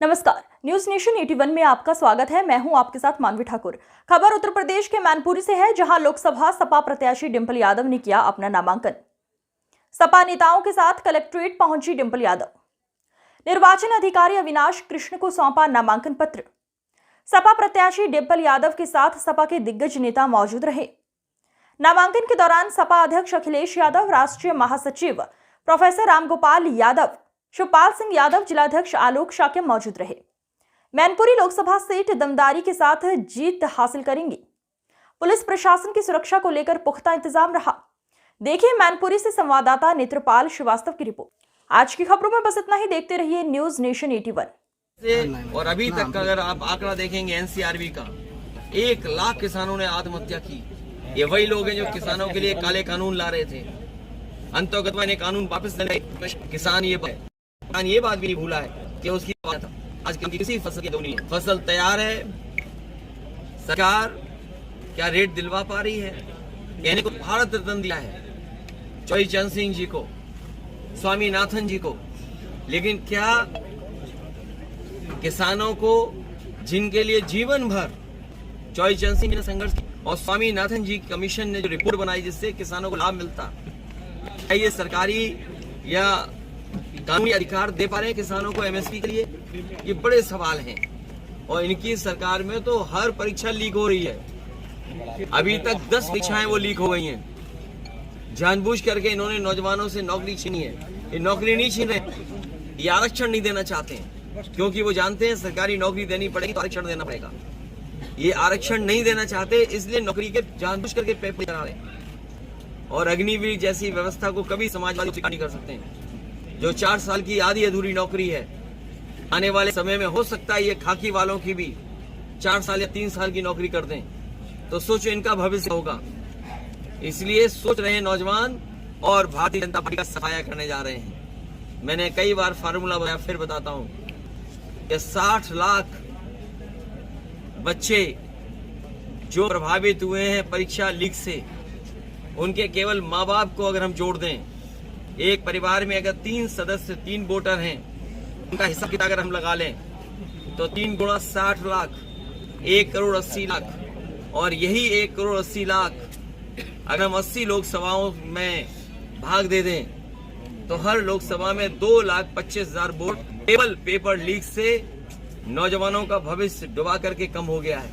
नमस्कार, news nation 81 में आपका स्वागत है। मैं हूं आपके साथ मानवी ठाकुर। खबर उत्तर प्रदेश के मैनपुरी से है, जहां लोकसभा सपा प्रत्याशी डिंपल यादव ने किया अपना नामांकन। सपा नेताओं के साथ कलेक्ट्रेट पहुंची डिंपल यादव। निर्वाचन अधिकारी अविनाश कृष्ण को सौंपा नामांकन पत्र। सपा प्रत्याशी डिंपल यादव के साथ सपा के दिग्गज नेता मौजूद रहे। नामांकन के दौरान सपा अध्यक्ष अखिलेश यादव, राष्ट्रीय महासचिव प्रोफेसर रामगोपाल यादव, शिवपाल सिंह यादव, जिलाध्यक्ष आलोक शाक्य मौजूद रहे। मैनपुरी लोकसभा सीट दमदारी के साथ जीत हासिल करेंगी। पुलिस प्रशासन की सुरक्षा को लेकर पुख्ता इंतजाम रहा। देखिए मैनपुरी से संवाददाता नेत्रपाल श्रीवास्तव की रिपोर्ट। आज की खबरों में बस इतना ही। देखते रहिए न्यूज नेशन 81। और अभी तक का अगर आप आंकड़ा देखेंगे एनसीआरबी का, 1 लाख किसानों ने आत्महत्या की। ये वही लोग हैं जो किसानों के लिए काले कानून ला रहे थे। अंतर्गत ने कानून वापस ले। किसान ये बात भी नहीं भूला है कि उसकी आज किसी फसल की नहीं है। फसल तैयार है, सरकार क्या रेट दिलवा पा रही है? कहने को भारत रत्न दिया है चौधरी चरण सिंह जी को, स्वामीनाथन जी को, लेकिन क्या किसानों को जिनके लिए जीवन भर चौधरी चरण सिंह जी ने संघर्ष किया और स्वामीनाथन जी कमीशन ने जो रिपोर्ट बनाई जिससे किसानों को लाभ मिलता, ये सरकारी या कानूनी अधिकार दे पा रहे हैं किसानों को एमएसपी के लिए? ये बड़े सवाल हैं। और इनकी सरकार में तो हर परीक्षा लीक हो रही है। अभी तक 10 परीक्षाएं वो लीक हो गई हैं। जानबूझ करके इन्होंने नौजवानों से नौकरी छीनी है। ये नौकरी नहीं छीन रहे, ये आरक्षण नहीं देना चाहते हैं, क्योंकि वो जानते हैं सरकारी नौकरी देनी पड़ेगी तो आरक्षण देना पड़ेगा। ये आरक्षण नहीं देना चाहते, इसलिए नौकरी के जानबूझ करके पेपर करा रहे हैं। और अग्निवीर जैसी व्यवस्था को कभी समाजवादी स्वीकार नहीं कर सकते हैं। जो 4 साल की आधी अधूरी नौकरी है, आने वाले समय में हो सकता है ये खाकी वालों की भी 4 साल या 3 साल की नौकरी कर दें, तो सोचो इनका भविष्य होगा। इसलिए सोच रहे हैं नौजवान और भारतीय जनता पार्टी का सफाया करने जा रहे हैं। मैंने कई बार फार्मूला बताया, फिर बताता हूं कि 60 लाख बच्चे जो प्रभावित हुए हैं परीक्षा लीक से, उनके केवल माँ बाप को अगर हम जोड़ दें, एक परिवार में अगर 3 सदस्य 3 वोटर हैं, उनका हिसाब किताब अगर हम लगा लें तो 3 गुणा 60 लाख, 1 करोड़ 80 लाख। और यही 1 करोड़ 80 लाख अगर हम 80 लोकसभाओं में भाग दे दें तो हर लोकसभा में 2,25,000 वोट केवल पेपर लीक से नौजवानों का भविष्य डुबा करके कम हो गया है।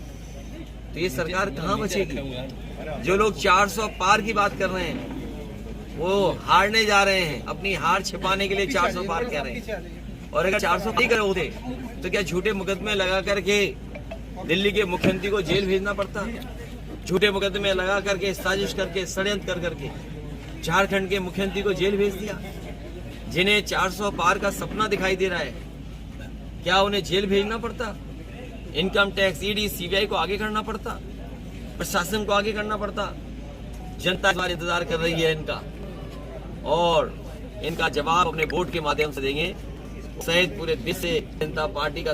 तो ये सरकार कहाँ बचेगी? जो लोग 400 पार की बात कर रहे हैं वो हारने जा रहे हैं, अपनी हार छिपाने के लिए 400 पार कह रहे हैं। और अगर 400 नहीं करे होते तो क्या झूठे मुकदमे लगा करके दिल्ली के मुख्यमंत्री को जेल भेजना पड़ता? झूठे मुकदमे लगा करके, साजिश करके, षड्यंत्र कर करके झारखंड के मुख्यमंत्री को जेल भेज दिया। जिन्हें 400 पार का सपना दिखाई दे रहा है, क्या उन्हें जेल भेजना पड़ता? इनकम टैक्स, ईडी, सीबीआई को आगे करना पड़ता? प्रशासन को आगे करना पड़ता? जनता इस बार इंतजार कर रही है इनका, और इनका जवाब अपने वोट के माध्यम से देंगे। सहित पूरे देश से जनता पार्टी का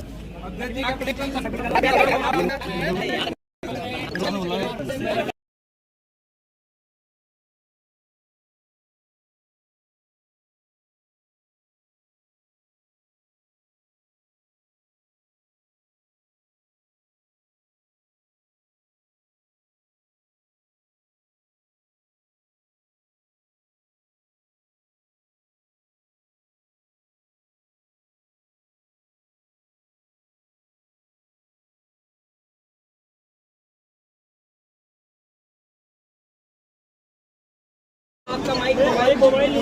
आपका माइक मोबाइल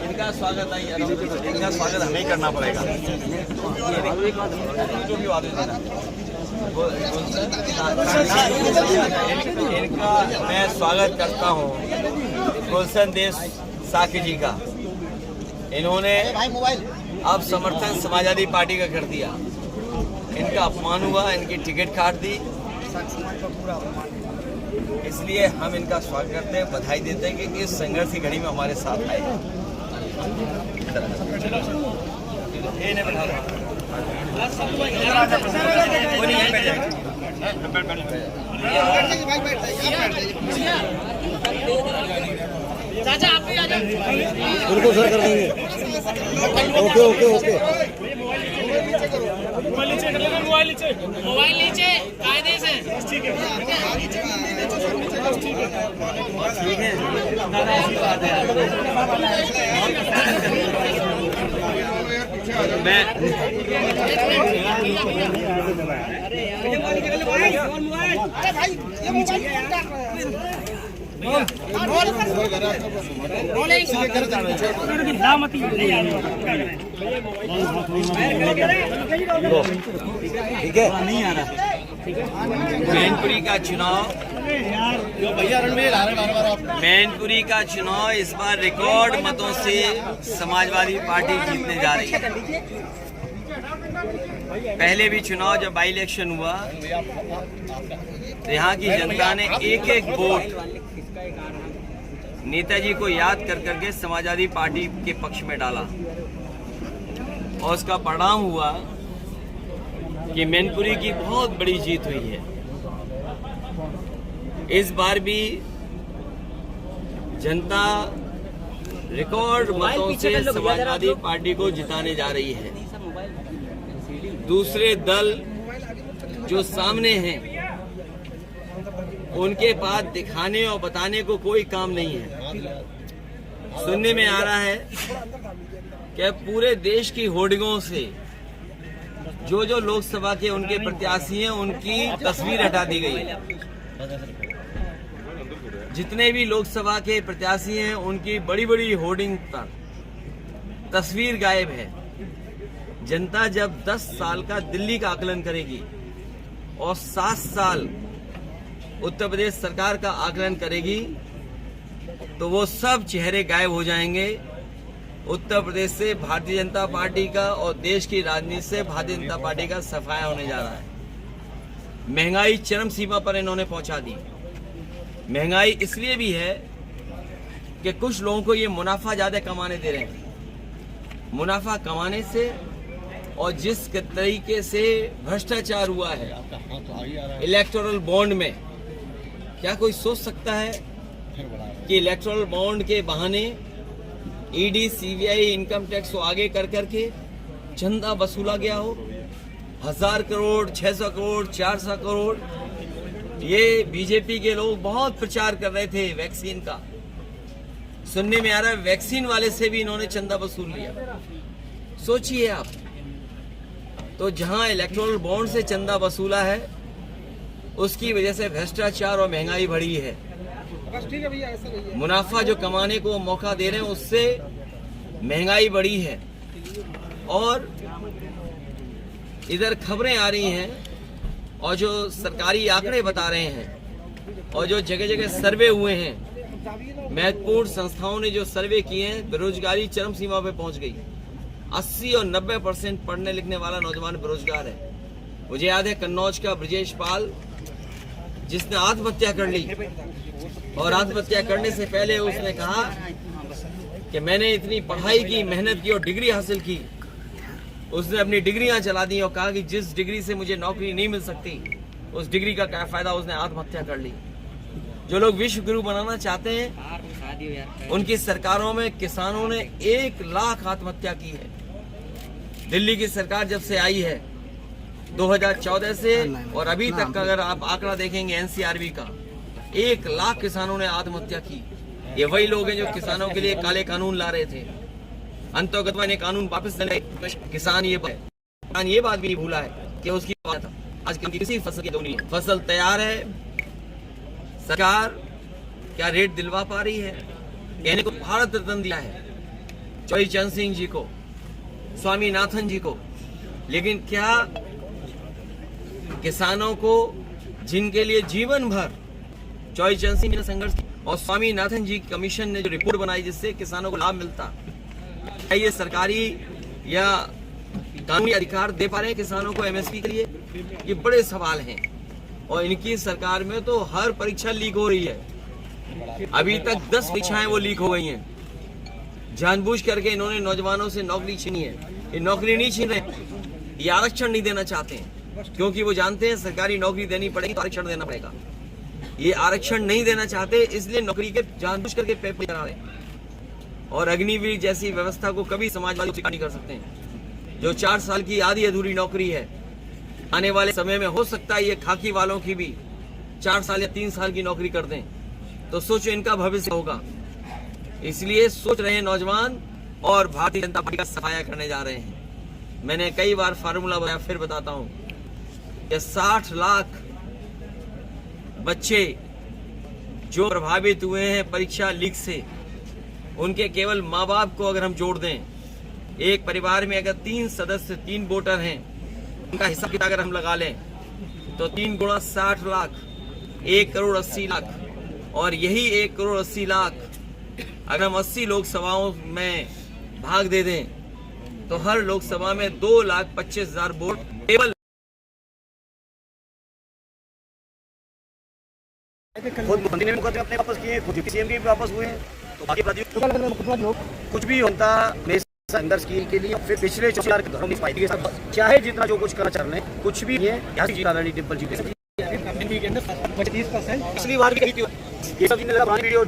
इनका स्वागत है, इनका स्वागत हमें ही करना पड़ेगा। जो भी इनका मैं स्वागत करता हूँ गुलशन देश साकी जी का। इन्होंने अब समर्थन समाजवादी पार्टी का कर दिया, इनका अपमान हुआ, इनकी टिकट काट दी। इसलिए हम इनका स्वागत करते हैं, बधाई देते हैं कि इस संघर्ष की घड़ी में हमारे साथ आए। चाचा आप भी आ जाओ। बिल्कुल सर कर देंगे। Okay okay okay. मोबाइल नीचे कायदे से। ठीक है ठीक है नहीं आ रहा। मैनपुरी का चुनाव मैनपुरी का चुनाव इस बार रिकॉर्ड मतों से समाजवादी पार्टी जीतने जा रही है। पहले भी चुनाव जब बाई इलेक्शन हुआ तो यहाँ की जनता ने एक एक वोट नेताजी को याद कर करके समाजवादी पार्टी के पक्ष में डाला और उसका परिणाम हुआ कि मैनपुरी की बहुत बड़ी जीत हुई है। इस बार भी जनता रिकॉर्ड मतों से समाजवादी पार्टी को जिताने जा रही है। दूसरे दल जो सामने हैं उनके पास दिखाने और बताने को कोई काम नहीं है। सुनने में आ रहा है कि पूरे देश की होर्डिंगों से जो लोकसभा के उनके प्रत्याशी हैं उनकी तस्वीर हटा दी गई है। जितने भी लोकसभा के प्रत्याशी हैं उनकी बड़ी बड़ी होर्डिंग पर तस्वीर गायब है। जनता जब 10 साल का दिल्ली का आकलन करेगी और 7 साल उत्तर प्रदेश सरकार का आकलन करेगी तो वो सब चेहरे गायब हो जाएंगे। उत्तर प्रदेश से भारतीय जनता पार्टी का और देश की राजनीति से भारतीय जनता पार्टी का सफाया होने जा रहा है। महंगाई चरम सीमा पर इन्होंने पहुंचा दी। महंगाई इसलिए भी है कि कुछ लोगों को ये मुनाफा ज्यादा कमाने दे रहे हैं। मुनाफा कमाने से और जिस तरीके से भ्रष्टाचार हुआ है इलेक्टोरल बॉन्ड में, क्या कोई सोच सकता है कि इलेक्टोरल बॉन्ड के बहाने ईडी, सीबीआई, इनकम टैक्स को आगे कर करके चंदा वसूला गया हो? 1000 करोड़, 600 करोड़, 400 करोड़। ये बीजेपी के लोग बहुत प्रचार कर रहे थे वैक्सीन का। सुनने में आ रहा है वैक्सीन वाले से भी इन्होंने चंदा वसूल लिया। सोचिए आप, तो जहां इलेक्टोरल बॉन्ड से चंदा वसूला है उसकी वजह से भ्रष्टाचार और महंगाई बढ़ी है। मुनाफा जो कमाने को मौका दे रहे हैं उससे महंगाई बढ़ी है। और इधर खबरें आ रही हैं और जो सरकारी आंकड़े बता रहे हैं और जो जगह जगह सर्वे हुए हैं, महत्वपूर्ण संस्थाओं ने जो सर्वे किए हैं, बेरोजगारी चरम सीमा पे पहुंच गई। 80 और 90% पढ़ने लिखने वाला नौजवान बेरोजगार है। मुझे याद है कन्नौज का ब्रजेश पाल जिसने आत्महत्या कर ली और आत्महत्या करने से पहले उसने कहा कि मैंने इतनी पढ़ाई की, मेहनत की और डिग्री हासिल की। उसने अपनी डिग्रियां चला दी और कहा कि जिस डिग्री से मुझे नौकरी नहीं मिल सकती उस डिग्री का क्या फायदा। उसने आत्महत्या कर ली। जो लोग विश्व गुरु बनाना चाहते हैं उनकी सरकारों में किसानों ने 1 लाख आत्महत्या की है। दिल्ली की सरकार जब से आई है 2014 से और अभी तक का अगर आप आंकड़ा देखेंगे एनसीआरबी का, 1 लाख किसानों ने आत्महत्या की। ये वही लोग हैं जो किसानों के लिए काले कानून ला रहे थे। अंतर्गत ने कानून वापस ले किसान ये बात भी नहीं भूला है कि उसकी बात आज किसी फसल की नहीं है। फसल तैयार है, सरकार क्या रेट दिलवा पा रही है? कहने को भारत रत्न दिया है चौधरी चरण सिंह जी को, स्वामीनाथन जी को, लेकिन क्या किसानों को जिनके लिए जीवन भर चौधरी चरण सिंह जी ने संघर्ष और स्वामीनाथन जी कमीशन ने जो रिपोर्ट बनाई जिससे किसानों को लाभ मिलता, क्या ये सरकारी या कानूनी अधिकार दे पा रहे हैं किसानों को एमएसपी के लिए? ये बड़े सवाल हैं। और इनकी सरकार में तो हर परीक्षा लीक हो रही है। अभी तक 10 परीक्षाएं वो लीक हो गई हैं। जानबूझ करके इन्होंने नौजवानों से नौकरी छीनी है। ये नौकरी नहीं छीन रहे, ये आरक्षण नहीं देना चाहते हैं क्योंकि वो जानते हैं सरकारी नौकरी देनी पड़ेगी तो आरक्षण देना पड़ेगा। ये आरक्षण नहीं देना चाहते, इसलिए नौकरी के जानबूझ करके पेपर करा रहे हैं। और अग्निवीर जैसी व्यवस्था को कभी समाजवादी स्वीकार नहीं कर सकते हैं। जो 4 साल की आधी अधूरी नौकरी है, आने वाले समय में हो सकता है ये खाकी वालों की भी 4 साल या 3 साल की नौकरी कर दें, तो सोचो इनका भविष्य होगा। इसलिए सोच रहे हैं नौजवान और भारतीय जनता पार्टी का सफाया करने जा रहे हैं। मैंने कई बार फार्मूला बताया, फिर बताता हूं कि 60 लाख बच्चे जो प्रभावित हुए हैं परीक्षा लीक से, उनके केवल माँ बाप को अगर हम जोड़ दें, एक परिवार में अगर 3 सदस्य 3 वोटर हैं, उनका हिसाब किताब अगर हम लगा लें तो 3 गुणा 60 लाख 1 करोड़ 80 लाख, और यही 1 करोड़ 80 लाख अगर हम 80 लोकसभाओं में भाग दे दें तो हर लोकसभा में 2,25,000 वोट केवल खुद मंत्री ने मुकदमे अपने वापस किए, खुद डिप्टी सीएम के भी वापस हुए, तो बाकी अपराधियों कुछ भी होता संघर्ष के लिए। फिर पिछले 4 घरों में पार्टी के साथ चाहे जितना जो कुछ करना चाह रहे हैं, कुछ भी है यहाँ जीता रही डिम्पल जी के 30% पिछली बार भी ये सब वीडियो